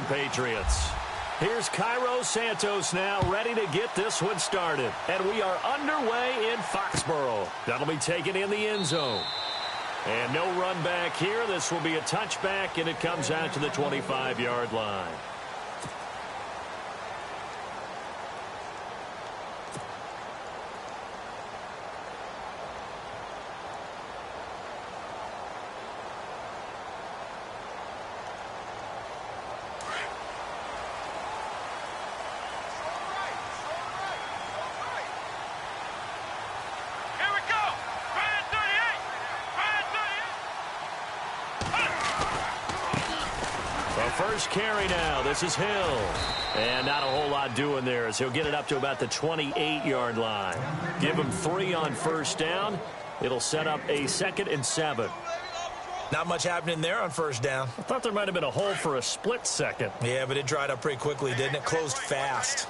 Patriots. Here's Cairo Santos now ready to get this one started. And we are underway in Foxborough. That'll be taken in the end zone. And no run back here. This will be a touchback, and it comes out to the 25-yard line. First carry now. This is Hill. And not a whole lot doing there as he'll get it up to about the 28-yard line. Give him 3 on first down. It'll set up a 2nd and 7. Not much happening there on first down. I thought there might have been a hole for a split second. Yeah, but it dried up pretty quickly, didn't it? Closed fast.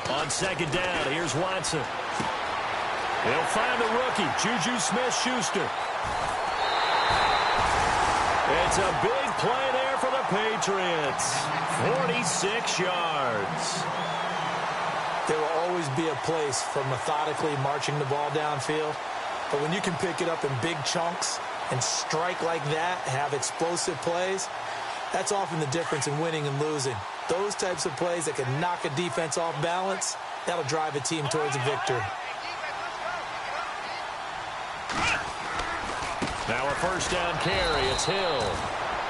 On second down, here's Watson. He'll find the rookie, Juju Smith-Schuster. It's a big play there for the Patriots. 46 yards. There will always be a place for methodically marching the ball downfield. But when you can pick it up in big chunks and strike like that, have explosive plays, that's often the difference in winning and losing. Those types of plays that can knock a defense off balance, that'll drive a team towards a victory. Now a first down carry. It's Hill.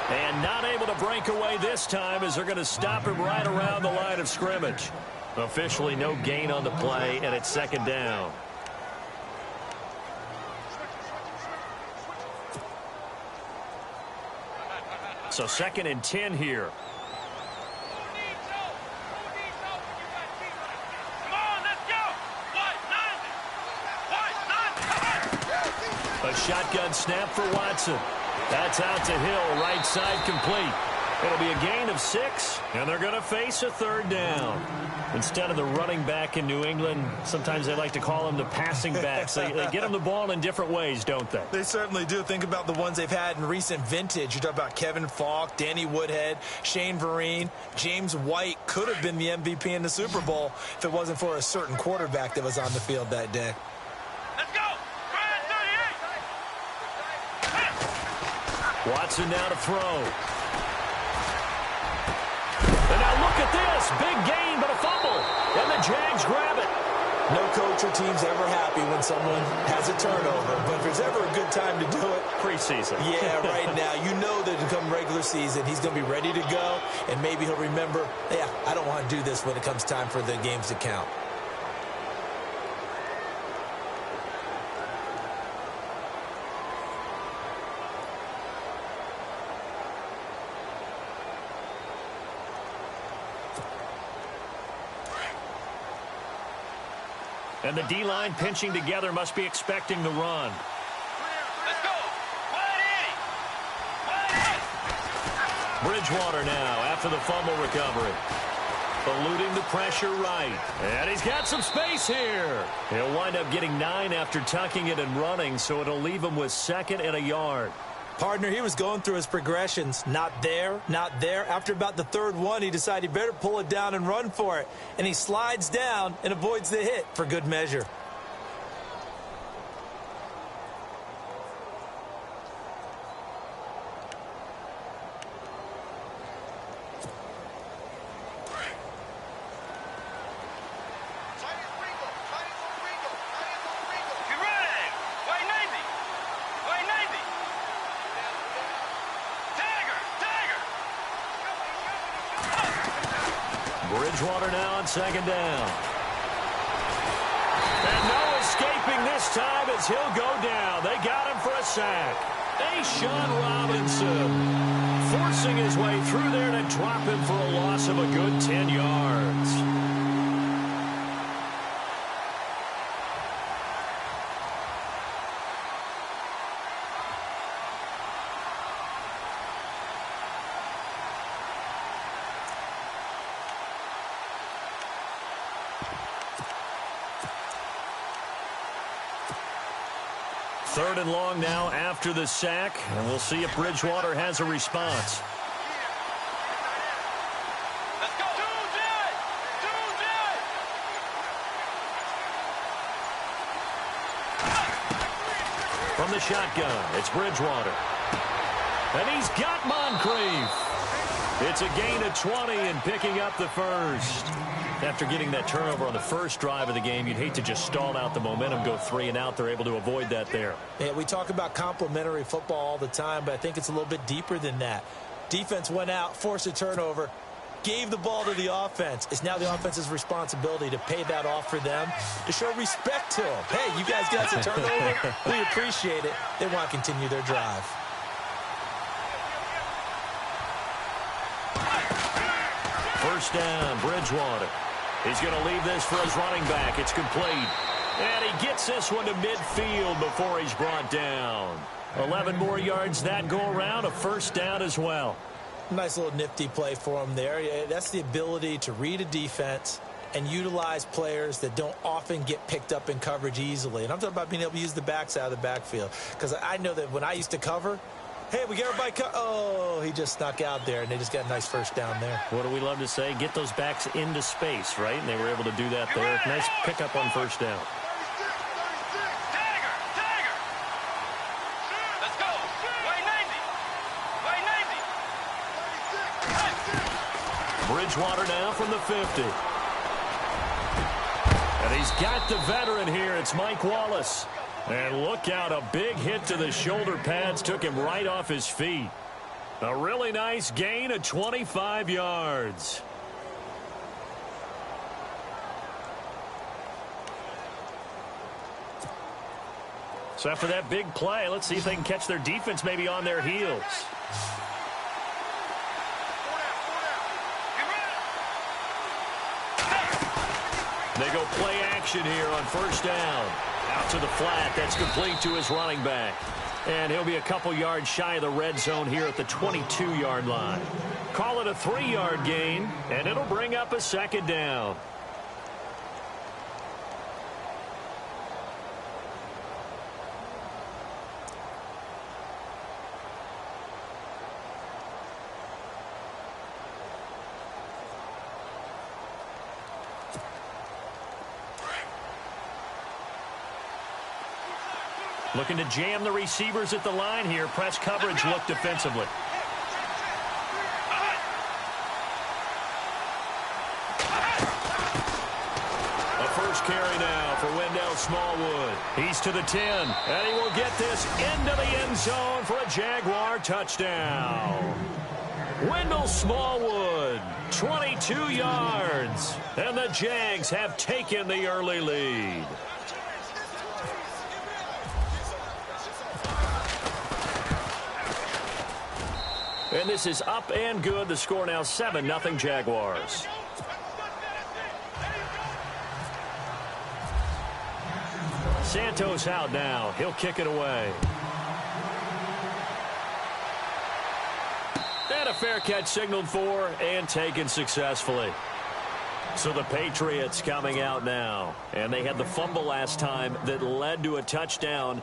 And not able to break away this time as they're going to stop him right around the line of scrimmage. Officially no gain on the play, and it's second down. So 2nd and 10 here. A shotgun snap for Watson. That's out to Hill, right side complete. It'll be a gain of 6, and they're going to face a 3rd down. Instead of the running back in New England, sometimes they like to call them the passing backs. They get them the ball in different ways, don't they? They certainly do. Think about the ones they've had in recent vintage. You talk about Kevin Falk, Danny Woodhead, Shane Vereen. James White could have been the MVP in the Super Bowl if it wasn't for a certain quarterback that was on the field that day. Watson now to throw. And now look at this. Big gain, but a fumble. And the Jags grab it. No coach or team's ever happy when someone has a turnover. But if there's ever a good time to do it, preseason. Yeah, right now. You know that come regular season, he's going to be ready to go. And maybe he'll remember, yeah, I don't want to do this when it comes time for the games to count. And the D-line pinching together must be expecting the run. Let's go. Bridgewater now after the fumble recovery. Eluding the pressure right. And he's got some space here. He'll wind up getting 9 after tucking it and running, so it'll leave him with 2nd and a yard. Partner, he was going through his progressions. Not there, not there. After about the 3rd one, he decided he better pull it down and run for it. And he slides down and avoids the hit for good measure. Bridgewater now on 2nd down. And no escaping this time as he'll go down. They got him for a sack. A'Shawn Robinson forcing his way through there to drop him for a loss of a good 10 yards. 3rd and long now after the sack, and we'll see if Bridgewater has a response. Let's go. From the shotgun, it's Bridgewater. And he's got Moncrief. It's a gain of 20 and picking up the first. After getting that turnover on the first drive of the game, you'd hate to just stall out the momentum, go 3 and out. They're able to avoid that there. Yeah, we talk about complementary football all the time, but I think it's a little bit deeper than that. Defense went out, forced a turnover, gave the ball to the offense. It's now the offense's responsibility to pay that off for them, to show respect to them. Hey, you guys got some turnover. We appreciate it. They want to continue their drive. First down, Bridgewater. He's going to leave this for his running back. It's complete. And he gets this one to midfield before he's brought down. 11 more yards that go around, a first down as well. Nice little nifty play for him there. Yeah, that's the ability to read a defense and utilize players that don't often get picked up in coverage easily. And I'm talking about being able to use the backside of the backfield. Because I know that when I used to cover, hey, we get everybody oh, he just snuck out there, and they just got a nice first down there. What do we love to say? Get those backs into space, right? And they were able to do that there. Nice pickup on first down. Let's go. Way 90. Bridgewater now from the 50. And he's got the veteran here. It's Mike Wallace. And look out, a big hit to the shoulder pads took him right off his feet. A really nice gain of 25 yards. So after that big play, let's see if they can catch their defense maybe on their heels. They go play action here on first down. Out to the flat. That's complete to his running back. And he'll be a couple yards shy of the red zone here at the 22-yard line. Call it a 3-yard gain, and it'll bring up a second down. Looking to jam the receivers at the line here. Press coverage look defensively. A first carry now for Wendell Smallwood. He's to the 10, and he will get this into the end zone for a Jaguar touchdown. Wendell Smallwood, 22 yards, and the Jags have taken the early lead. And this is up and good. The score now 7-0 Jaguars. Santos out now. He'll kick it away. And a fair catch signaled for and taken successfully. So the Patriots coming out now. And they had the fumble last time that led to a touchdown.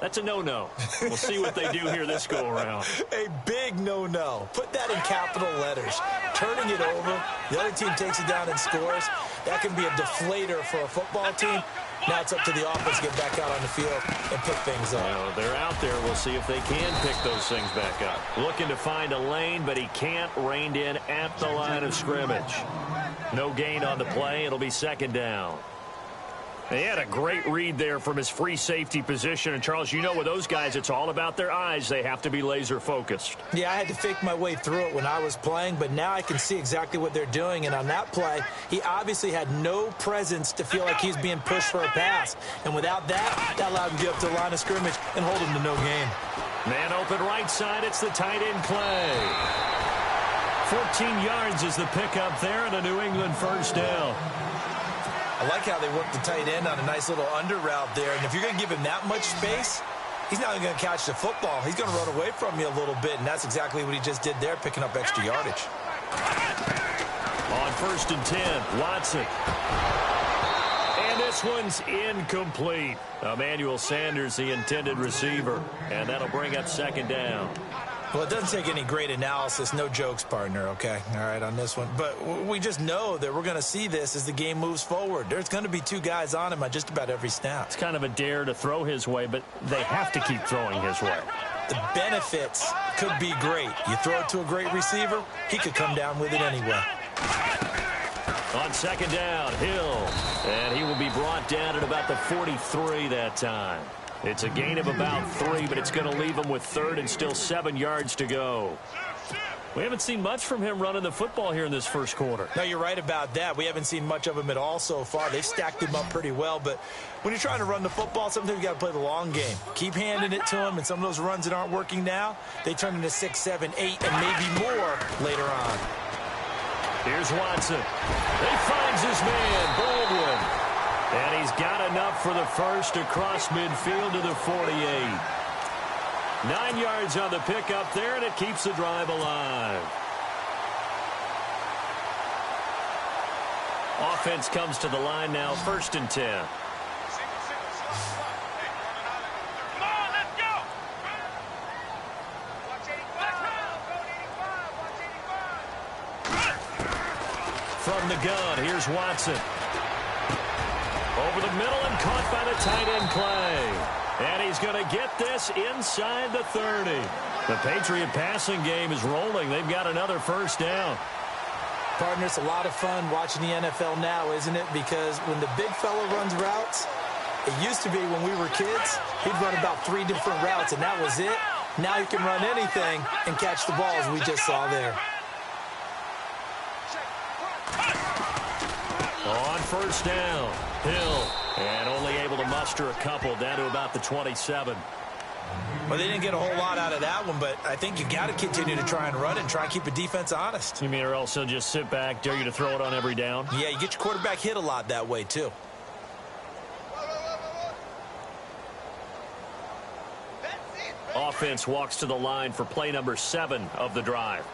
That's a no-no. We'll see what they do here this go-around. A big no-no. Put that in capital letters. Turning it over, the other team takes it down and scores. That can be a deflator for a football team. Now it's up to the offense to get back out on the field and pick things up. Well, they're out there. We'll see if they can pick those things back up. Looking to find a lane, but he can't. Reined in at the line of scrimmage. No gain on the play. It'll be second down. They had a great read there from his free safety position. And, Charles, you know with those guys, it's all about their eyes. They have to be laser-focused. Yeah, I had to fake my way through it when I was playing, but now I can see exactly what they're doing. And on that play, he obviously had no presence to feel like he's being pushed for a pass. And without that, that allowed him to get up to the line of scrimmage and hold him to no gain. Man open right side. It's the tight end Clay. 14 yards is the pickup there and a New England first down. I like how they work the tight end on a nice little under route there. And if you're going to give him that much space, he's not even going to catch the football. He's going to run away from you a little bit, and that's exactly what he just did there, picking up extra yardage. On 1st and 10, Watson. And this This one's incomplete. Emmanuel Sanders, the intended receiver, and that'll bring up second down. Well, it doesn't take any great analysis. No jokes, partner, okay? All right, on this one. But we just know that we're going to see this as the game moves forward. There's going to be two guys on him on just about every snap. It's kind of a dare to throw his way, but they have to keep throwing his way. The benefits could be great. You throw it to a great receiver, he could come down with it anyway. On second down, Hill. And he will be brought down at about the 43 that time. It's a gain of about 3, but it's going to leave him with third and still 7 yards to go. We haven't seen much from him running the football here in this first quarter. No, you're right about that. We haven't seen much of him at all so far. They've stacked him up pretty well, but when you're trying to run the football, sometimes you got to play the long game. Keep handing it to him, and some of those runs that aren't working now, they turn into 6, 7, 8, and maybe more later on. Here's Watson. He finds his man, Baldwin. And he's got enough for the first across midfield to the 48. 9 yards on the pickup there, and it keeps the drive alive. Offense comes to the line now, 1st and 10. Come on, let's go. From the gun, here's Watson. Over the middle and caught by the tight end Clay. And he's going to get this inside the 30. The Patriot passing game is rolling. They've got another first down. Partner, it's a lot of fun watching the NFL now, isn't it? Because when the big fella runs routes, it used to be when we were kids, he'd run about 3 different routes, and that was it. Now he can run anything and catch the ball, as we just saw there. On first down, Hill, and only able to muster a couple down to about the 27. Well, they didn't get a whole lot out of that one, but I think you got to continue to try and run and try and keep the defense honest. You mean or else he'll just sit back, dare you to throw it on every down? Yeah, you get your quarterback hit a lot that way, too. Offense walks to the line for play number 7 of the drive.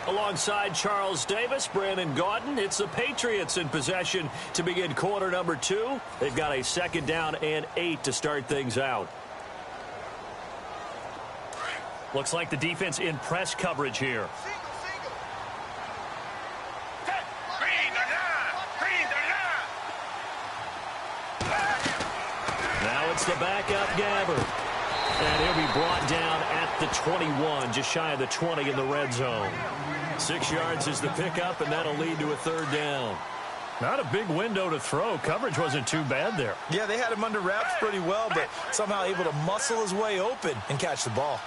Alongside Charles Davis, Brandon Gaudin, it's the Patriots in possession to begin quarter number 2. They've got a 2nd down and 8 to start things out. Looks like the defense in press coverage here. Now it's the backup Gabbard. And he'll be brought down at the 21, just shy of the 20 in the red zone. 6 yards is the pickup, and that'll lead to a 3rd down. Not a big window to throw. Coverage wasn't too bad there. Yeah, they had him under wraps pretty well, but somehow able to muscle his way open and catch the ball.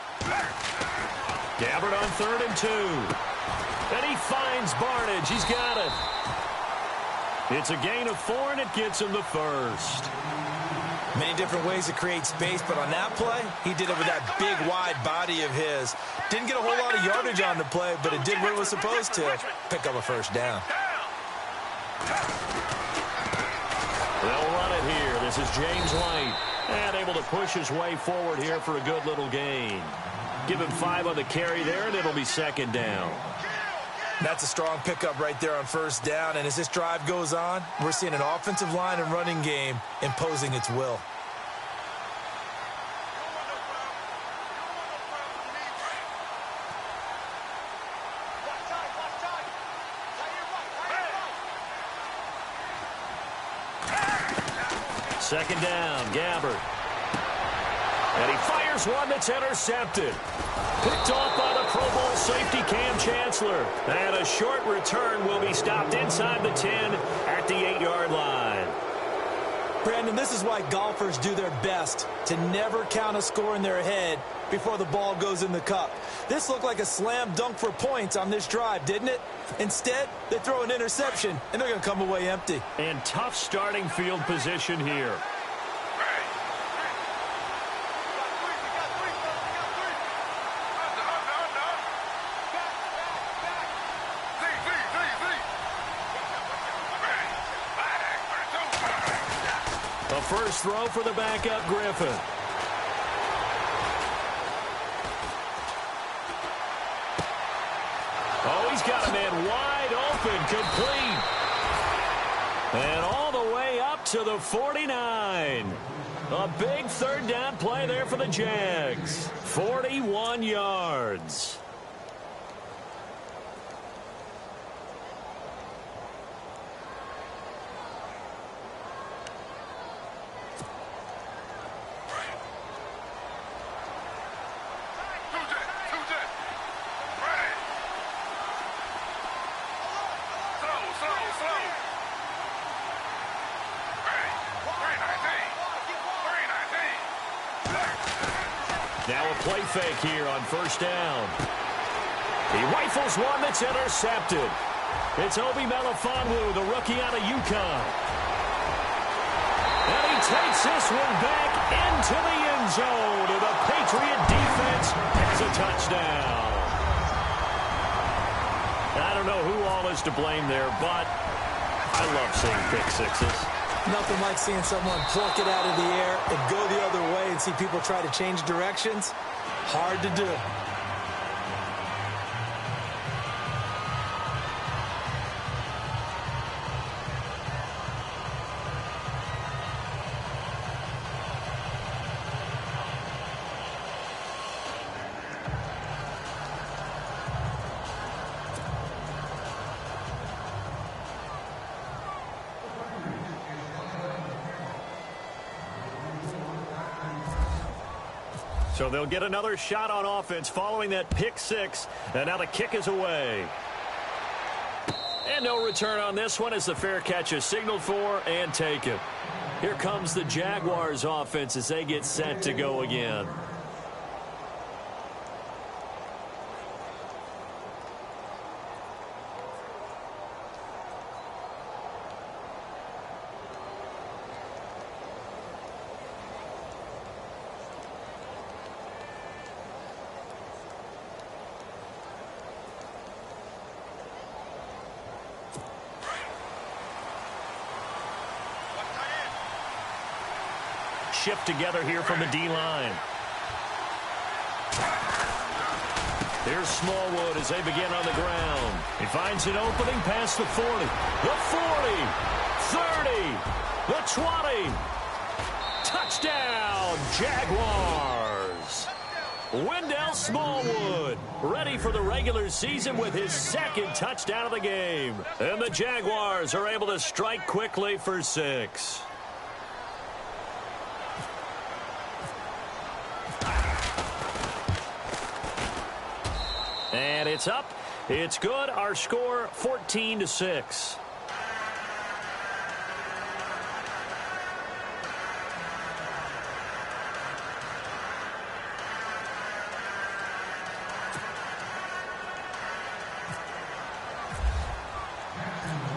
Gabbard on 3rd and 2. And he finds Barnage. He's got it. It's a gain of 4, and it gets him the first. Many different ways to create space, but on that play, he did it with that big, wide body of his. Didn't get a whole lot of yardage on the play, but it did what it was supposed to. Pick up a 1st down. They'll run it here. This is James White. And able to push his way forward here for a good little gain. Give him 5 on the carry there, and it'll be 2nd down. That's a strong pickup right there on 1st down, and as this drive goes on, we're seeing an offensive line and running game imposing its will. Second down, Gabbard. And he fires one that's intercepted. Picked off by the Pro Bowl safety Cam Chancellor. And a short return will be stopped inside the 10 at the 8-yard line. Brandon, this is why golfers do their best to never count a score in their head before the ball goes in the cup. This looked like a slam dunk for points on this drive, didn't it? Instead, they throw an interception, and they're going to come away empty. And tough starting field position here. A first throw for the backup Griffin. Oh, he's got a man wide open, complete. And all the way up to the 49. A big third down play there for the Jags. 41 yards. Now a play fake here on first down. He rifles one that's intercepted. It's Obi Melifonwu, the rookie out of UConn. And he takes this one back into the end zone. And the Patriot defense has a touchdown. I don't know who all is to blame there, but I love seeing pick sixes. Nothing like seeing someone pluck it out of the air and go the other way and see people try to change directions. Hard to do. So they'll get another shot on offense following that pick six. And now the kick is away. And no return on this one as the fair catch is signaled for and taken. Here comes the Jaguars offense as they get set to go again. Shift together here from the D-line. Here's Smallwood as they begin on the ground. He finds an opening past the 40. The 40. 30. The 20. Touchdown, Jaguars. Wendell Smallwood ready for the regular season with his second touchdown of the game. And the Jaguars are able to strike quickly for 6. And it's up. It's good. Our score 14-6.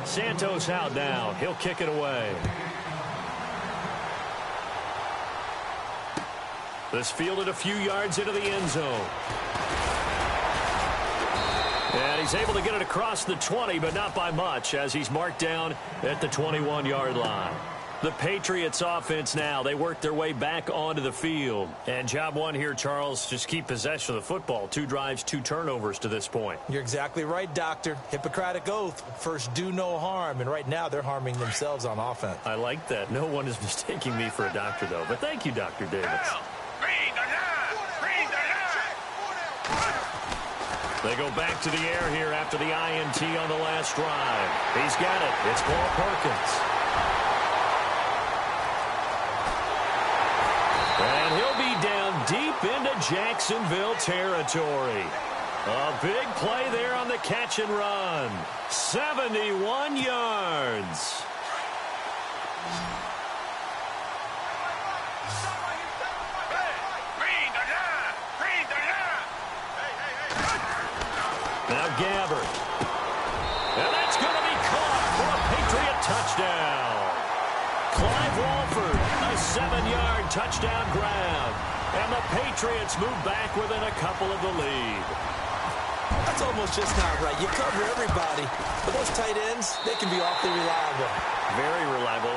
Santos out now. He'll kick it away. This fielded a few yards into the end zone. And he's able to get it across the 20, but not by much, as he's marked down at the 21-yard line. The Patriots offense now, they work their way back onto the field. And job one here, Charles, just keep possession of the football. 2 drives, 2 turnovers to this point. You're exactly right, Doctor. Hippocratic oath. First, do no harm. And right now, they're harming themselves on offense. I like that. No one is mistaking me for a doctor, though. But thank you, Dr. Davis. They go back to the air here after the INT on the last drive. He's got it. It's Paul Perkins. And he'll be down deep into Jacksonville territory. A big play there on the catch and run. 71 yards. Now Gabbert. And that's going to be caught for a Patriot touchdown. Clive Walford, a 7-yard touchdown grab. And the Patriots move back within a couple of the lead. That's almost just not right. You cover everybody. But those tight ends, they can be awfully reliable. Very reliable.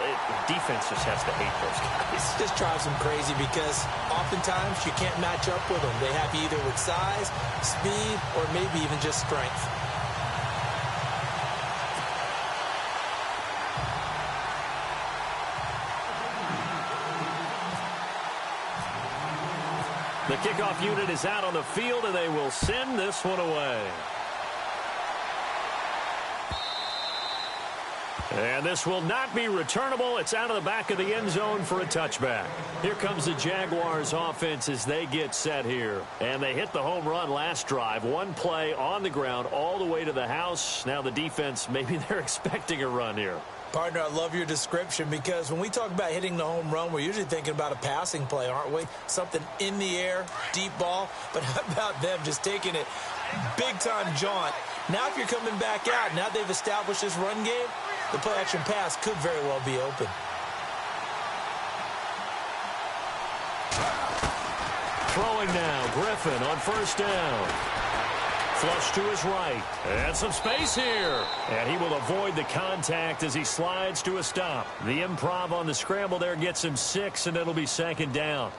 Defense just has to hate those guys. It just drives them crazy because oftentimes you can't match up with them. They have you either with size, speed, or maybe even just strength. The kickoff unit is out on the field, and they will send this one away. And this will not be returnable. It's out of the back of the end zone for a touchback. Here comes the Jaguars offense as they get set here. And they hit the home run last drive. One play on the ground all the way to the house. Now the defense, maybe they're expecting a run here. Partner, I love your description because when we talk about hitting the home run, we're usually thinking about a passing play, aren't we? Something in the air, deep ball. But how about them just taking it big-time jaunt? Now if you're coming back out, now they've established this run game, the play-action pass could very well be open. Throwing now, Griffin on first down. Flush to his right. And some space here. And he will avoid the contact as he slides to a stop. The improv on the scramble there gets him 6, and it'll be second down.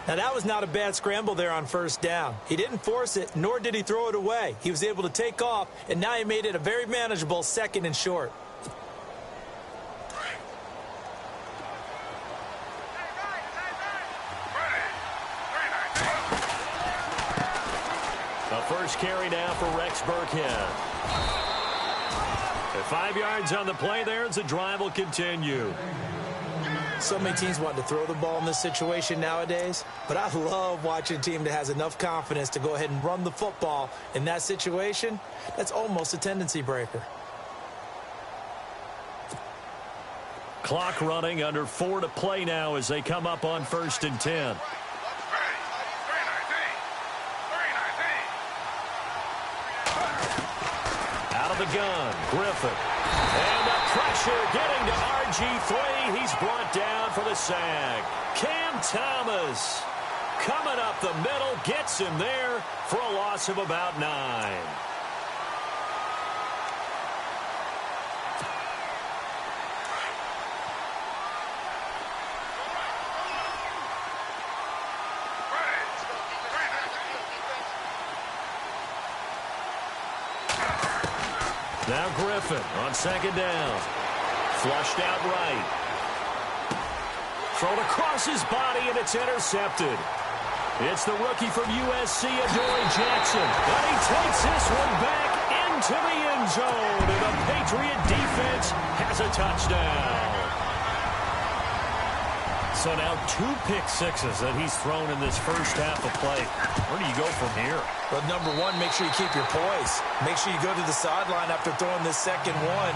Now, that was not a bad scramble there on first down. He didn't force it, nor did he throw it away. He was able to take off, and now he made it a very manageable 2nd and short. The first carry now for Rex Burkhead. 5 yards on the play there as the drive will continue. So many teams want to throw the ball in this situation nowadays, but I love watching a team that has enough confidence to go ahead and run the football in that situation. That's almost a tendency breaker. Clock running, under 4 to play now as they come up on 1st and 10. Out of the gun, Griffin. And the pressure getting to RG3. He's brought down for the sack. Cam Thomas coming up the middle, gets him there for a loss of about 9. Now Griffin on 2nd down. Flushed out right. Thrown across his body, and it's intercepted. It's the rookie from USC, Adoree Jackson. And he takes this one back into the end zone. And the Patriot defense has a touchdown. So now 2 pick sixes that he's thrown in this first half of play. Where do you go from here? Well, number one, make sure you keep your poise. Make sure you go to the sideline after throwing this second one,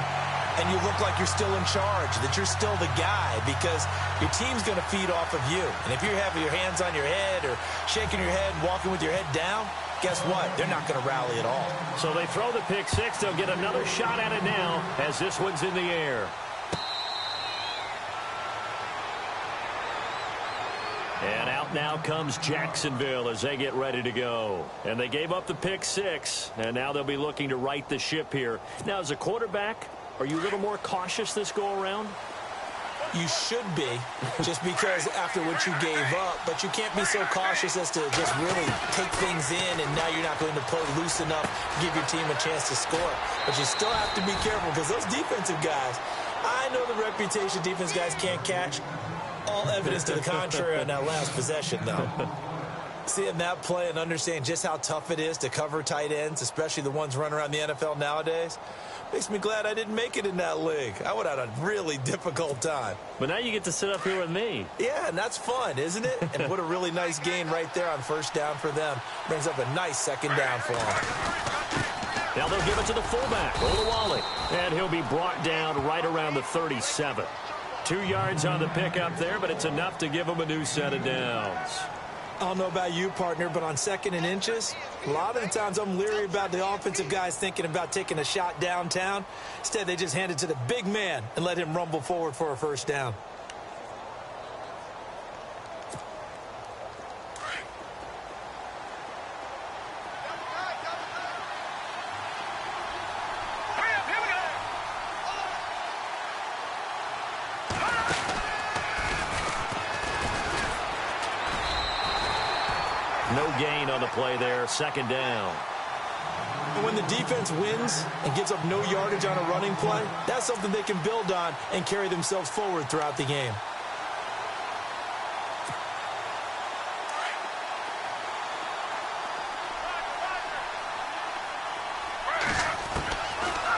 and you look like you're still in charge, that you're still the guy, because your team's going to feed off of you. And if you're having your hands on your head or shaking your head, walking with your head down, guess what? They're not going to rally at all. So they throw the pick six. They'll get another shot at it now as this one's in the air. And out now comes Jacksonville as they get ready to go. And they gave up the pick six, and now they'll be looking to right the ship here. Now, as a quarterback, are you a little more cautious this go-around? You should be, just because after what you gave up, but you can't be so cautious as to just really take things in, and now you're not going to play loose enough to give your team a chance to score. But you still have to be careful, because those defensive guys, I know the reputation defense guys can't catch. All evidence to the contrary on that last possession, though. Seeing that play and understanding just how tough it is to cover tight ends, especially the ones running around the NFL nowadays, makes me glad I didn't make it in that league. I would have had a really difficult time. But now you get to sit up here with me. Yeah, and that's fun, isn't it? And what a really nice gain right there on first down for them. Brings up a nice second down for them. Now they'll give it to the fullback, Olawale. And he'll be brought down right around the 37. 2 yards on the pickup there, but it's enough to give him a new set of downs. I don't know about you, partner, but on 2nd and inches, a lot of the times I'm leery about the offensive guys thinking about taking a shot downtown. Instead, they just hand it to the big man and let him rumble forward for a first down. No gain on the play there, 2nd down. When the defense wins and gives up no yardage on a running play, that's something they can build on and carry themselves forward throughout the game.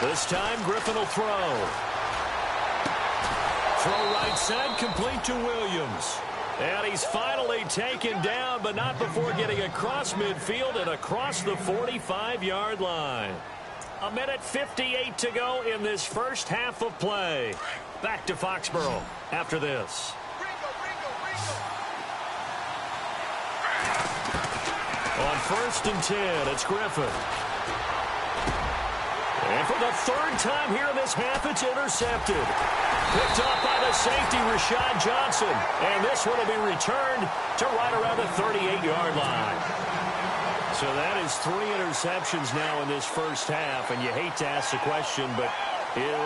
This time, Griffin will throw. Throw right side, complete to Williams. And he's finally taken down, but not before getting across midfield and across the 45-yard line. 1:58 to go in this first half of play. Back to Foxborough after this. On 1st and 10, it's Griffin. And for the third time here in this half, it's intercepted. Picked up by the safety, Rashad Johnson. And this one will be returned to right around the 38-yard line. So that is 3 interceptions now in this first half. And you hate to ask the question, but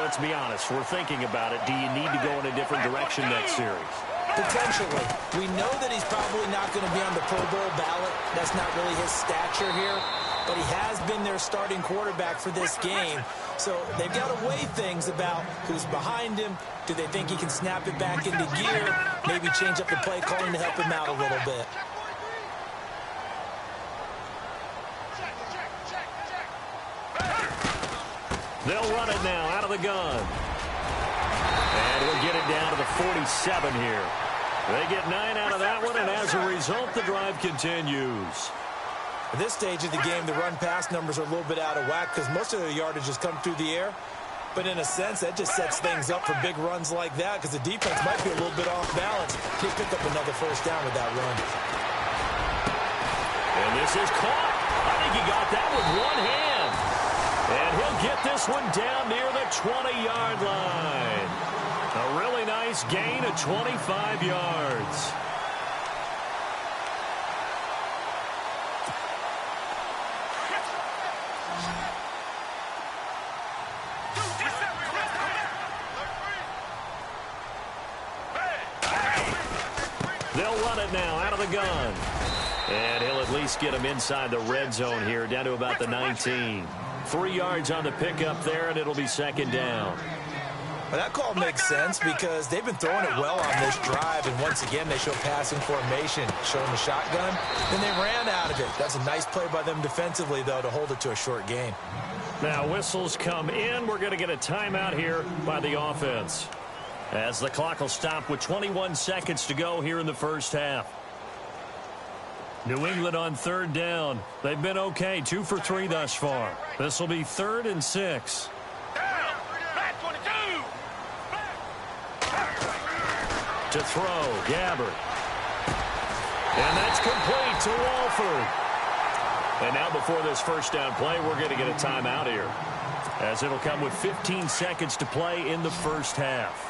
let's be honest. We're thinking about it. Do you need to go in a different direction next series? Potentially. We know that he's probably not going to be on the Pro Bowl ballot. That's not really his stature here. But he has been their starting quarterback for this game. So they've got to weigh things about who's behind him. Do they think he can snap it back into gear? Maybe change up the play calling to help him out a little bit. They'll run it now out of the gun. And we'll get it down to the 47 here. They get 9 out of that one, and as a result, the drive continues. At this stage of the game, the run-pass numbers are a little bit out of whack because most of their yardage has come through the air. But in a sense, that just sets things up for big runs like that because the defense might be a little bit off balance. He'll pick up another first down with that run. And this is caught. I think he got that with one hand. And he'll get this one down near the 20-yard line. A really nice gain of 25 yards. They'll run it now out of the gun. And he'll at least get him inside the red zone here, down to about the 19. 3 yards on the pickup there, and it'll be second down. Well, that call makes sense because they've been throwing it well on this drive, and once again, they show passing formation, showing the shotgun, then they ran out of it. That's a nice play by them defensively, though, to hold it to a short game. Now, whistles come in. We're going to get a timeout here by the offense, as the clock will stop with 21 seconds to go here in the first half. New England on 3rd down. They've been okay, 2 for 3 thus far. This will be 3rd and 6. To throw, Gabbert. And that's complete to Walford. And now before this first down play, we're going to get a timeout here, as it'll come with 15 seconds to play in the first half.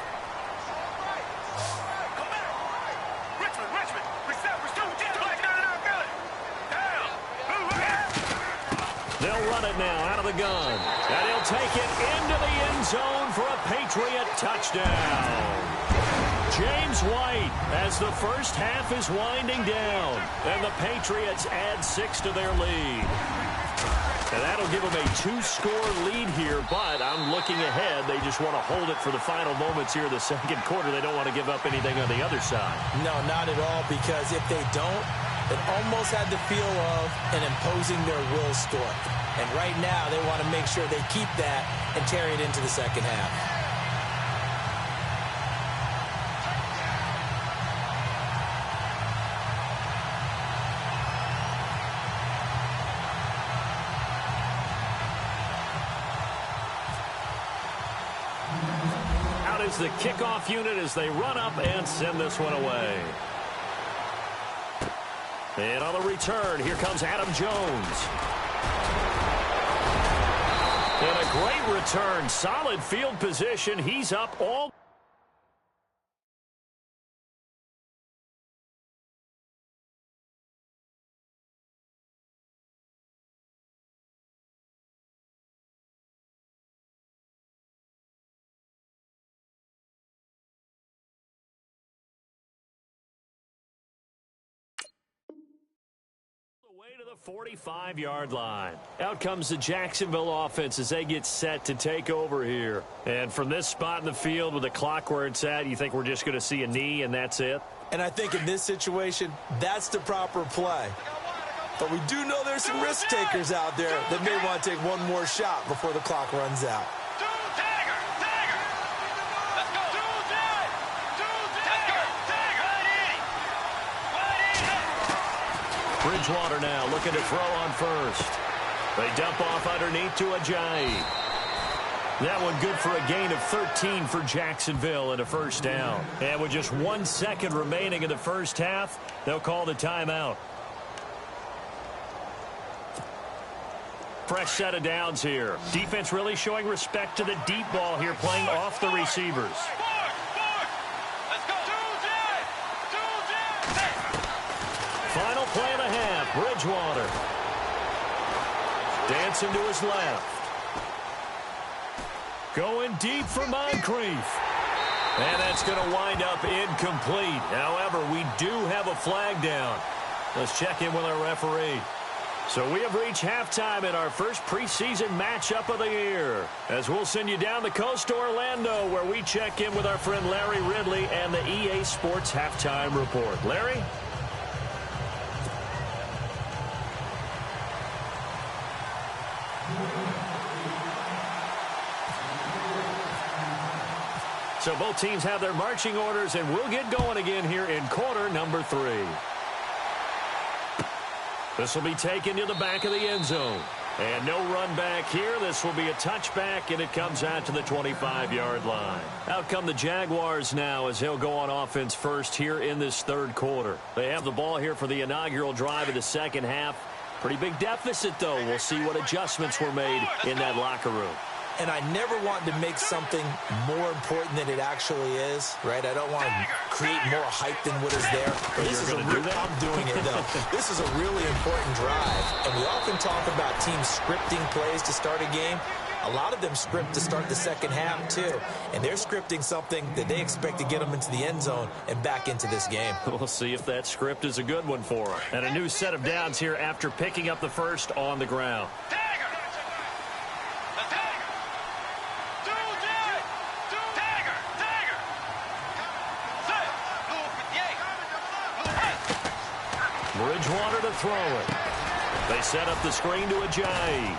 They'll run it now out of the gun. And he'll take it into the end zone for a Patriot touchdown. James White, as the first half is winding down. And the Patriots add 6 to their lead. And that'll give them a 2-score lead here, but I'm looking ahead. They just want to hold it for the final moments here in the second quarter. They don't want to give up anything on the other side. No, not at all, because if they don't, it almost had the feel of an imposing their will score. And right now, they want to make sure they keep that and carry it into the second half. Out is the kickoff unit as they run up and send this one away. And on the return, here comes Adam Jones. And a great return, solid field position. He's up all. Way to the 45-yard line. Out comes the Jacksonville offense as they get set to take over here. And from this spot in the field with the clock where it's at, you think we're just going to see a knee and that's it? And I think in this situation, that's the proper play. But we do know there's some risk takers out there that may want to take one more shot before the clock runs out. Bridgewater now looking to throw on first. They dump off underneath to Ajayi. That one good for a gain of 13 for Jacksonville and a first down. And with just 1 second remaining in the first half, they'll call the timeout. Fresh set of downs here. Defense really showing respect to the deep ball here, playing off the receivers. Final play of the half, Bridgewater. Dancing to his left. Going deep for Moncrief. And that's going to wind up incomplete. However, we do have a flag down. Let's check in with our referee. So we have reached halftime in our first preseason matchup of the year, as we'll send you down the coast to Orlando, where we check in with our friend Larry Ridley and the EA Sports Halftime Report. Larry? So both teams have their marching orders, and we'll get going again here in quarter number 3. This will be taken to the back of the end zone. And no run back here. This will be a touchback, and it comes out to the 25-yard line. Out come the Jaguars now as they'll go on offense first here in this third quarter. They have the ball here for the inaugural drive of the second half. Pretty big deficit, though. We'll see what adjustments were made in that locker room. And I never want to make something more important than it actually is, right? I don't want to create more hype than what is there. This is I'm doing it, though. This is a really important drive. And we often talk about teams scripting plays to start a game. A lot of them script to start the second half, too. And they're scripting something that they expect to get them into the end zone and back into this game. We'll see if that script is a good one for them. And a new set of downs here after picking up the first on the ground. Bridgewater to throw it. They set up the screen to Ajayi.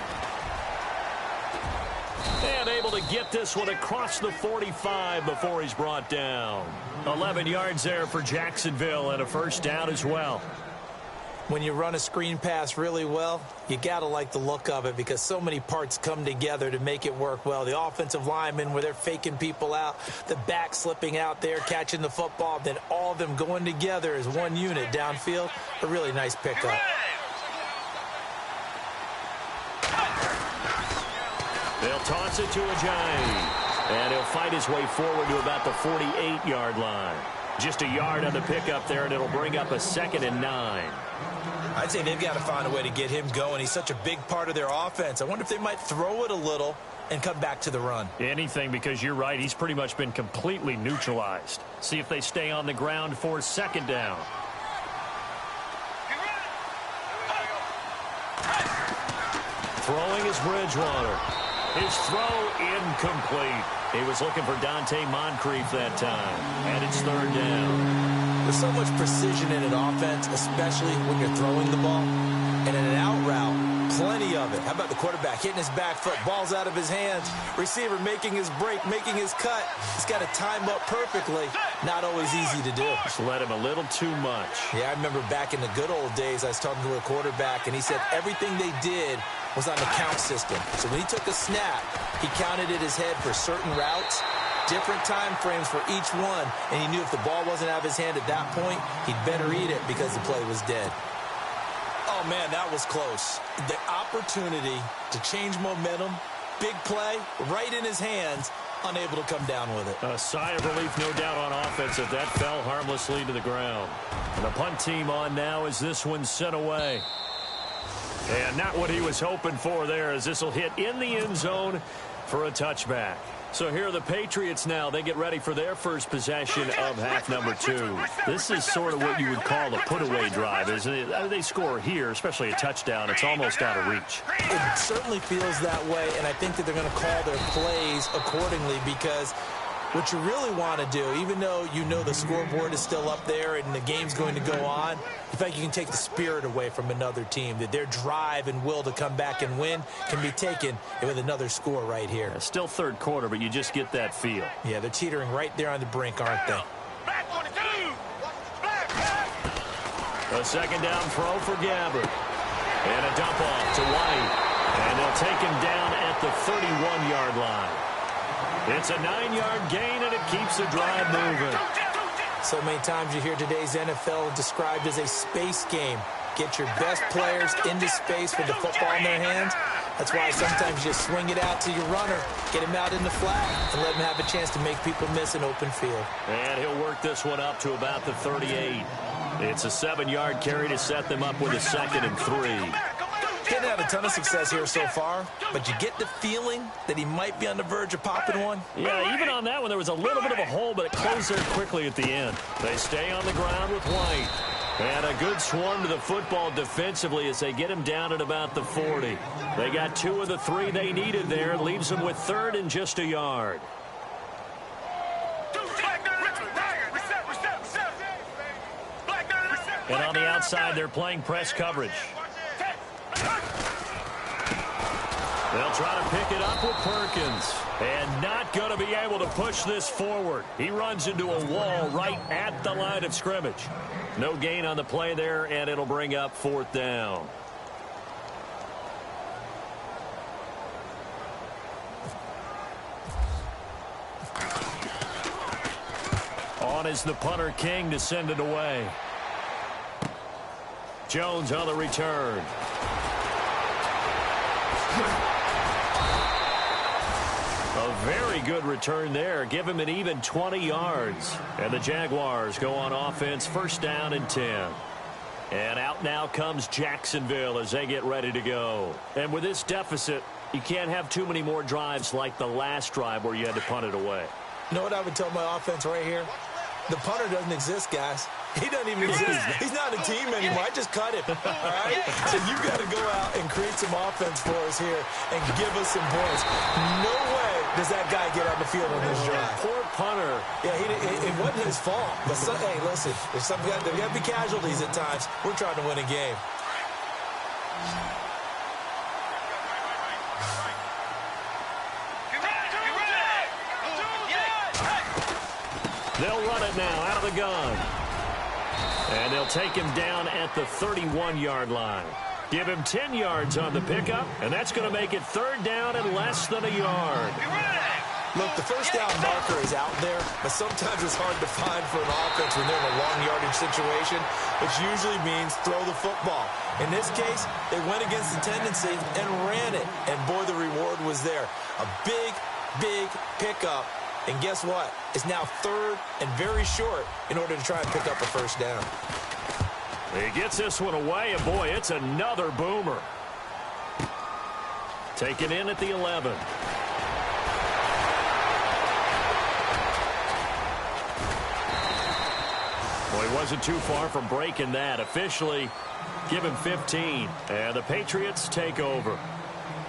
And able to get this one across the 45 before he's brought down. 11 yards there for Jacksonville and a first down as well. When you run a screen pass really well, you got to like the look of it because so many parts come together to make it work well. The offensive linemen, where they're faking people out, the back slipping out there, catching the football, then all of them going together as one unit downfield. A really nice pickup. They'll toss it to Ajayi. And he'll fight his way forward to about the 48-yard line. Just a yard on the pickup there, and it'll bring up a 2nd and 9. I'd say they've got to find a way to get him going. He's such a big part of their offense. I wonder if they might throw it a little and come back to the run. Anything, because you're right. He's pretty much been completely neutralized. See if they stay on the ground for 2nd down. Throwing is Bridgewater. His throw incomplete. He was looking for Dante Moncrief that time. And it's 3rd down. There's so much precision in an offense, especially when you're throwing the ball. And in an out route, plenty of it. How about the quarterback hitting his back foot, ball's out of his hands, receiver making his break, making his cut. He's got to time up perfectly. Not always easy to do. Just let him a little too much. Yeah, I remember back in the good old days, I was talking to a quarterback, and he said everything they did was on the count system. So when he took a snap, he counted in his head for certain routes, different time frames for each one, and he knew if the ball wasn't out of his hand at that point, he'd better eat it because the play was dead. Oh, man, that was close. The opportunity to change momentum, big play, right in his hands, unable to come down with it. A sigh of relief, no doubt, on offense if that fell harmlessly to the ground. And the punt team on now as this one's sent away. And not what he was hoping for there, as this will hit in the end zone for a touchback. So here are the Patriots now. They get ready for their first possession of half number 2. This is sort of what you would call a put-away drive, isn't it? They score here, especially a touchdown. It's almost out of reach. It certainly feels that way, and I think that they're going to call their plays accordingly because What you really want to do, even though you know the scoreboard is still up there and the game's going to go on, in fact, you can take the spirit away from another team, that their drive and will to come back and win can be taken with another score right here. Yeah, still third quarter, but you just get that feel. Yeah, they're teetering right there on the brink, aren't they? Black 22. Black. A second down throw for Gabbard. And a dump off to White. And they'll take him down at the 31-yard line. It's a 9-yard gain, and it keeps the drive moving. So many times you hear today's NFL described as a space game. Get your best players into space with the football in their hands. That's why sometimes you just swing it out to your runner, get him out in the flat, and let him have a chance to make people miss an open field. And he'll work this one up to about the 38. It's a 7-yard carry to set them up with a 2nd and 3. Didn't have a ton of success here so far, but you get the feeling that he might be on the verge of popping one. Yeah, even on that one, there was a little bit of a hole, but it closed there quickly at the end. They stay on the ground with White. And a good swarm to the football defensively as they get him down at about the 40. They got 2 of the 3 they needed there. Leaves them with 3rd and just a yard. And on the outside, they're playing press coverage. They'll try to pick it up with Perkins. And not going to be able to push this forward. He runs into a wall right at the line of scrimmage. No gain on the play there, and it'll bring up 4th down. On is the punter King to send it away. Jones on the return. A very good return there. Give him an even 20 yards. And the Jaguars go on offense, 1st down and 10. And out now comes Jacksonville as they get ready to go. And with this deficit, you can't have too many more drives like the last drive where you had to punt it away. You know what I would tell my offense right here? The punter doesn't exist, guys. He doesn't even exist. He's not a team anymore. I just cut him. All right? So you got to go out and create some offense for us here and give us some points. No way does that guy get on the field on this drive. Poor punter. Yeah, it wasn't his fault. But hey, listen, there's got to be casualties at times. We're trying to win a game. They'll run it now out of the gun. And they'll take him down at the 31-yard line. Give him 10 yards on the pickup, and that's going to make it 3rd down and less than a yard. Look, the 1st down marker is out there, but sometimes it's hard to find for an offense when they're in a long yardage situation, which usually means throw the football. In this case, they went against the tendency and ran it, and boy, the reward was there. A big, big pickup. And guess what? It's now 3rd and very short in order to try and pick up a 1st down. He gets this one away, and boy, it's another boomer. Taken in at the 11. Well, he wasn't too far from breaking that. Officially, give him 15. And the Patriots take over.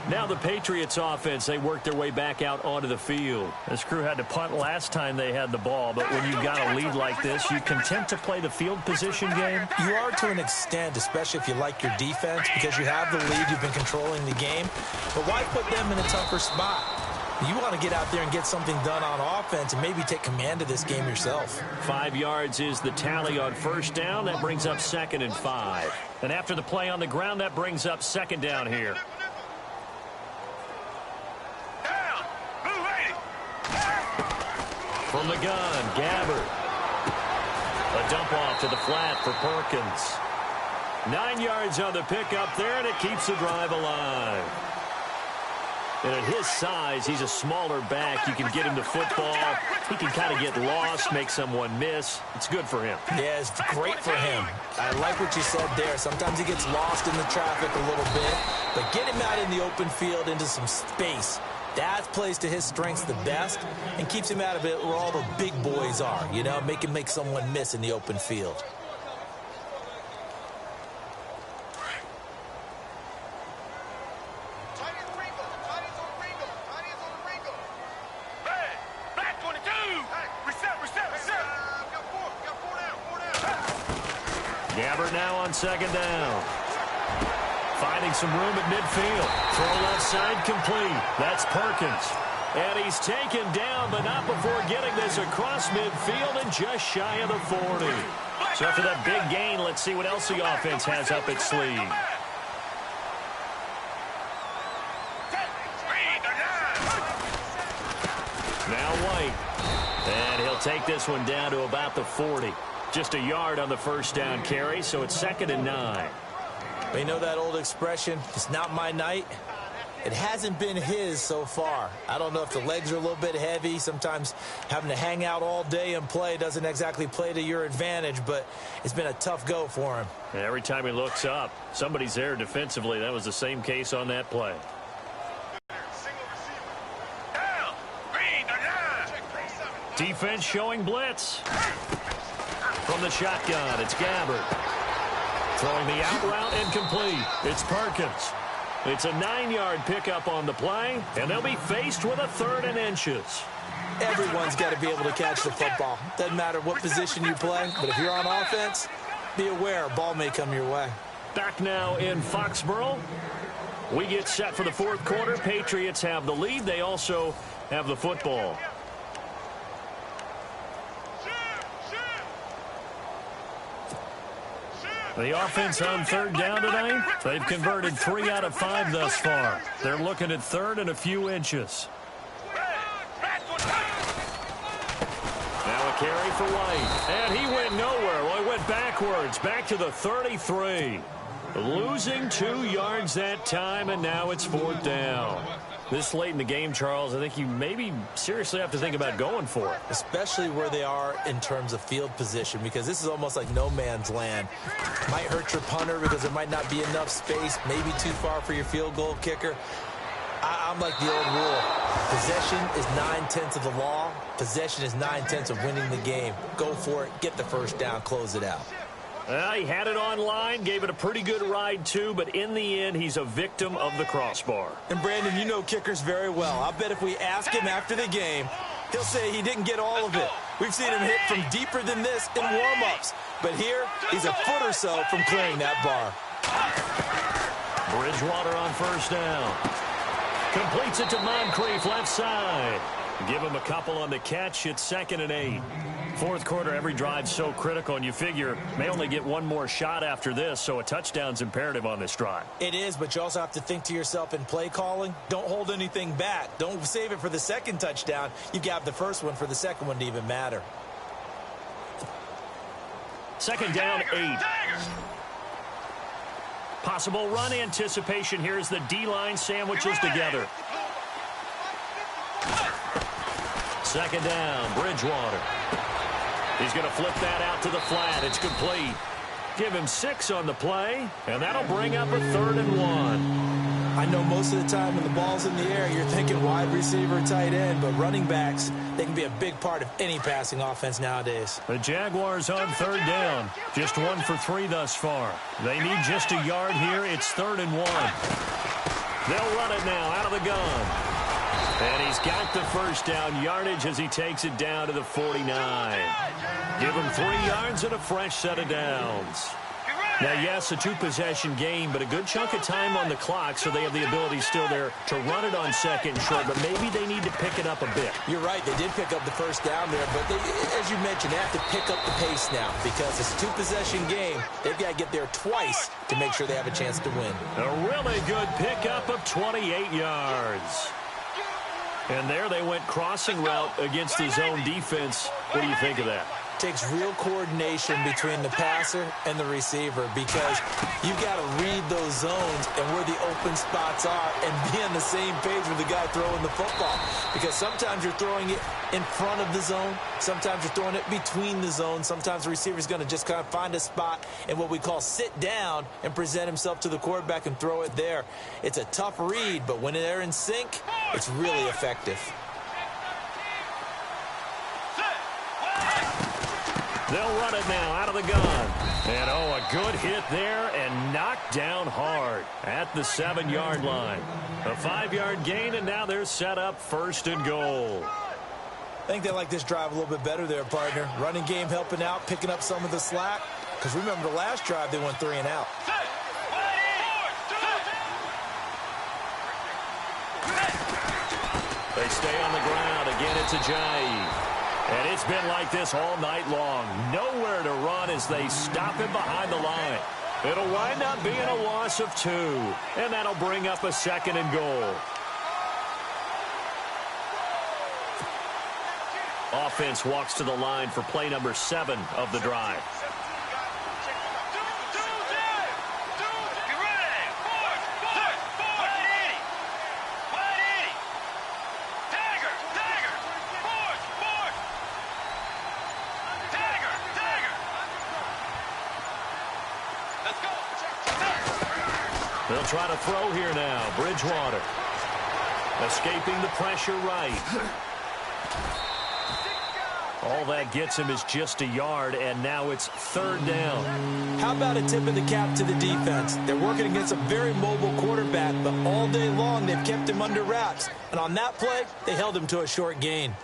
Now the Patriots offense, they work their way back out onto the field. This crew had to punt last time they had the ball, but when you've got a lead like this, you content to play the field position game? You are to an extent, especially if you like your defense, because you have the lead, you've been controlling the game. But why put them in a tougher spot? You want to get out there and get something done on offense and maybe take command of this game yourself. 5 yards is the tally on 1st down. That brings up 2nd and 5. And after the play on the ground, that brings up 2nd down here. From the gun, Gabbard. A dump off to the flat for Perkins. 9 yards on the pickup there, and it keeps the drive alive. And at his size, he's a smaller back. You can get him the football. He can kind of get lost, make someone miss. It's good for him. Yeah, it's great for him. I like what you said there. Sometimes he gets lost in the traffic a little bit, but get him out in the open field into some space. That plays to his strengths the best and keeps him out of it where all the big boys are, you know, make someone miss in the open field. Black 22. Gabbert now on second down. Finding some room at midfield. Throw left side complete. That's Perkins. And he's taken down, but not before getting this across midfield and just shy of the 40. So after that big gain, let's see what else the offense has up its sleeve. Now White. And he'll take this one down to about the 40. Just a yard on the first down carry, so it's 2nd and 9. You know that old expression, it's not my night? It hasn't been his so far. I don't know if the legs are a little bit heavy. Sometimes having to hang out all day and play doesn't exactly play to your advantage, but it's been a tough go for him. And every time he looks up, somebody's there defensively. That was the same case on that play. Defense showing blitz. From the shotgun, it's Gabbert. Throwing the out route incomplete. It's Perkins. It's a 9-yard pickup on the play, and they'll be faced with a 3rd and inches. Everyone's got to be able to catch the football. Doesn't matter what position you play, but if you're on offense, be aware a ball may come your way. Back now in Foxborough. We get set for the 4th quarter. Patriots have the lead. They also have the football. The offense on 3rd down tonight. They've converted 3 out of 5 thus far. They're looking at 3rd and a few inches. Now a carry for White. And he went nowhere. Well, he went backwards. Back to the 33. Losing 2 yards that time, and now it's 4th down. This late in the game, Charles, I think you maybe seriously have to think about going for it. Especially where they are in terms of field position, because this is almost like no man's land. Might hurt your punter because there might not be enough space, maybe too far for your field goal kicker. I'm like the old rule. Possession is 9/10 of the law. Possession is 9/10 of winning the game. Go for it, get the first down, close it out. He had it online, gave it a pretty good ride, too, but in the end, he's a victim of the crossbar. And, Brandon, you know kickers very well. I bet if we ask him after the game, he'll say he didn't get all of it. We've seen him hit from deeper than this in warm-ups. But here, he's a foot or so from clearing that bar. Bridgewater on first down. Completes it to Moncrief, left side. Give him a couple on the catch. It's 2nd and 8. 4th quarter, every drive's so critical, and you figure may only get one more shot after this, so a touchdown's imperative on this drive. It is, but you also have to think to yourself in play calling, don't hold anything back. Don't save it for the 2nd touchdown. You got the first one for the 2nd one to even matter. 2nd down, 8. Possible run anticipation here as the D-line sandwiches together. 2nd down, Bridgewater. He's going to flip that out to the flat. It's complete. Give him 6 on the play, and that'll bring up a 3rd and 1. I know most of the time when the ball's in the air, you're thinking wide receiver, tight end, but running backs, they can be a big part of any passing offense nowadays. The Jaguars on 3rd down. Just 1 for 3 thus far. They need just a yard here. It's 3rd and 1. They'll run it now out of the gun. And he's got the first down yardage as he takes it down to the 49. Give him 3 yards and a fresh set of downs. Now, yes, a 2-possession game, but a good chunk of time on the clock, so they have the ability still there to run it on 2nd and short, but maybe they need to pick it up a bit. You're right. They did pick up the first down there, but they, as you mentioned, they have to pick up the pace now because it's a 2-possession game. They've got to get there twice to make sure they have a chance to win. A really good pickup of 28 yards. And there they went crossing route against his own defense. What do you think of that? Takes real coordination between the passer and the receiver because you've got to read those zones and where the open spots are and be on the same page with the guy throwing the football. Because sometimes you're throwing it in front of the zone. Sometimes you're throwing it between the zones. Sometimes the receiver's going to just kind of find a spot and what we call sit down and present himself to the quarterback and throw it there. It's a tough read, but when they're in sync, it's really effective. They'll run it now out of the gun. And, oh, a good hit there and knocked down hard at the 7-yard line. A 5-yard gain, and now they're set up 1st and goal. I think they like this drive a little bit better there, partner. Running game helping out, picking up some of the slack. Because remember, the last drive, they went 3 and out. They stay on the ground. Again, it's Ajayi. And it's been like this all night long. Nowhere to run as they stop him behind the line. It'll wind up being a loss of 2. And that'll bring up a 2nd and goal. Offense walks to the line for play number 7 of the drive. They'll try to throw here now. Bridgewater escaping the pressure right. All that gets him is just a yard, and now it's 3rd down. How about a tip of the cap to the defense? They're working against a very mobile quarterback, but all day long they've kept him under wraps. And on that play, they held him to a short gain.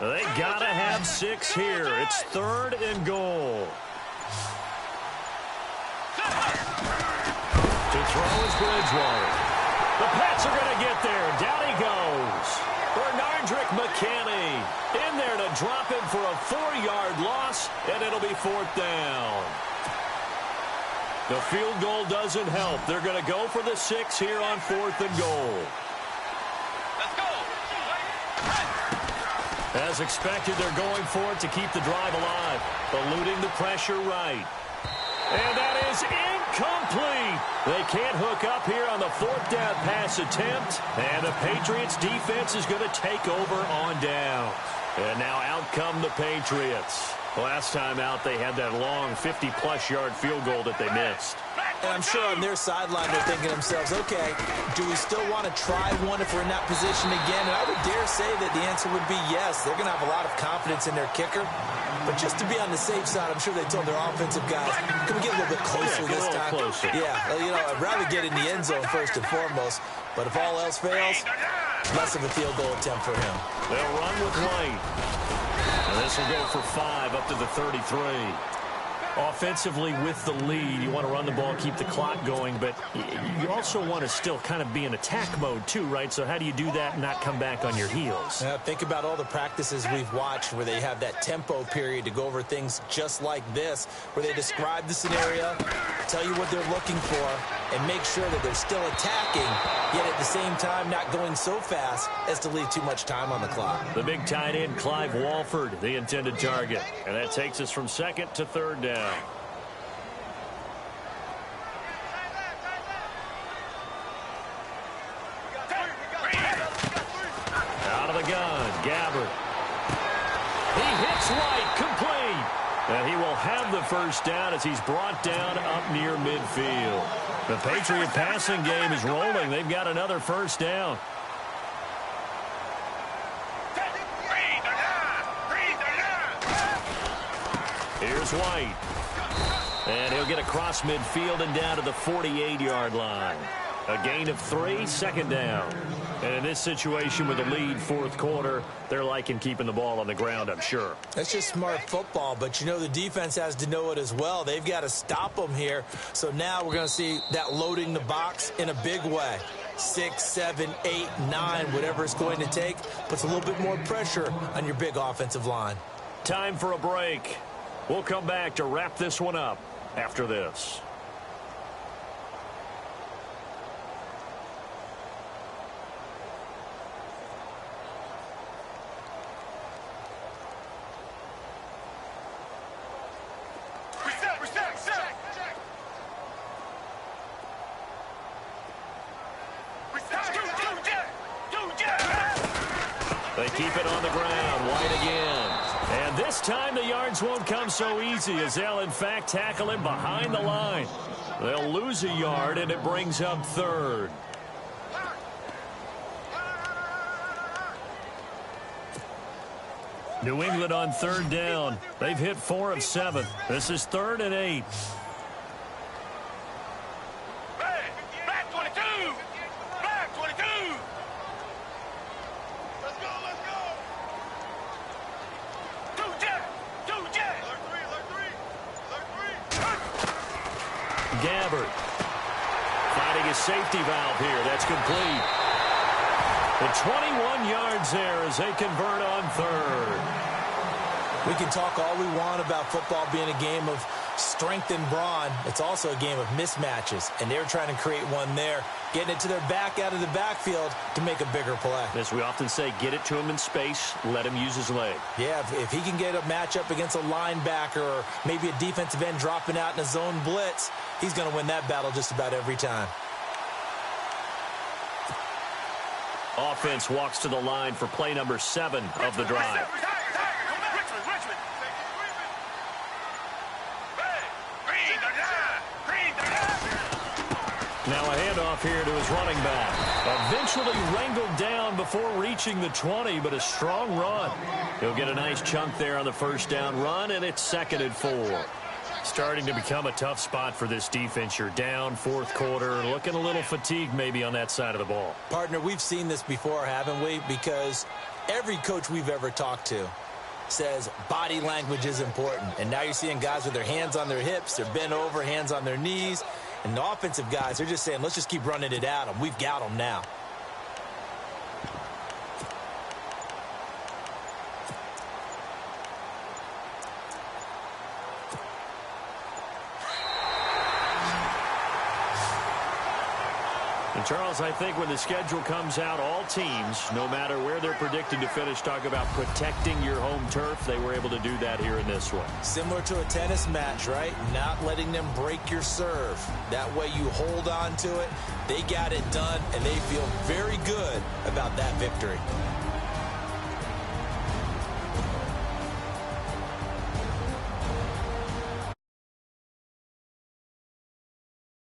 They gotta have 6 here. It's 3rd and goal. To throw is Bridgewater. The Pats are gonna get there. Down he goes. Bernardrick McKinney in there to drop him for a 4-yard loss, and it'll be 4th down. The field goal doesn't help. They're gonna go for the 6 here on 4th and goal. As expected, they're going for it to keep the drive alive. Eluding the pressure right. And that is incomplete. They can't hook up here on the 4th down pass attempt. And the Patriots defense is going to take over on down. And now out come the Patriots. Last time out, they had that long 50-plus yard field goal that they missed. And I'm sure on their sideline they're thinking to themselves, okay, do we still want to try one if we're in that position again? And I would dare say that the answer would be yes. They're going to have a lot of confidence in their kicker. But just to be on the safe side, I'm sure they told their offensive guys, can we get a little bit closer this time? Closer. Yeah, you know, I'd rather get in the end zone first and foremost. But if all else fails, less of a field goal attempt for him. They'll run with White. And this will go for 5 up to the 33. Offensively with the lead, you want to run the ball, keep the clock going, but you also want to still kind of be in attack mode too, right? So how do you do that and not come back on your heels? Think about all the practices we've watched where they have that tempo period to go over things just like this, where they describe the scenario, tell you what they're looking for, and make sure that they're still attacking, yet at the same time not going so fast as to leave too much time on the clock. The big tight end, Clive Walford, the intended target. And that takes us from 2nd to 3rd down. Out of the gun, Gabbard. He hits White, complete. And he will have the 1st down as he's brought down up near midfield. The Patriot passing game is rolling. They've got another 1st down. Here's White. And he'll get across midfield and down to the 48-yard line. A gain of 3, 2nd down. And in this situation with the lead 4th quarter, they're liking keeping the ball on the ground, I'm sure. That's just smart football, but you know the defense has to know it as well. They've got to stop them here. So now we're going to see that loading the box in a big way. 6, 7, 8, 9, whatever it's going to take, puts a little bit more pressure on your big offensive line. Time for a break. We'll come back to wrap this one up after this. They keep it on the ground. White again. And this This time the yards won't come so easy as they'll, in fact, tackle him behind the line. They'll lose a yard, and it brings up third. New England on third down. They've hit 4 of 7. This is 3rd and 8. Back 22! Back 22! Let's go, let's go! Two jet! Alert three! Gabbert finding a safety valve here. That's complete. The 21 yards there as they convert on third. We can talk all we want about football being a game of strength and brawn. It's also a game of mismatches, and they're trying to create one there, getting it to their back out of the backfield to make a bigger play. As we often say, get it to him in space, let him use his leg. Yeah, if he can get a matchup against a linebacker or maybe a defensive end dropping out in a zone blitz, he's going to win that battle just about every time. Offense walks to the line for play number 7 of the drive. Now a handoff here to his running back. Eventually wrangled down before reaching the 20, but a strong run. He'll get a nice chunk there on the first down run, and it's 2nd and 4. Starting to become a tough spot for this defense. You're down 4th quarter, looking a little fatigued maybe on that side of the ball. Partner, we've seen this before, haven't we? Because every coach we've ever talked to says body language is important. And now you're seeing guys with their hands on their hips, they're bent over, hands on their knees. And the offensive guys, they're just saying, let's just keep running it at them. We've got them now. And Charles, I think when the schedule comes out, all teams, no matter where they're predicted to finish, talk about protecting your home turf. They were able to do that here in this one. Similar to a tennis match, right? Not letting them break your serve. That way you hold on to it. They got it done, and they feel very good about that victory.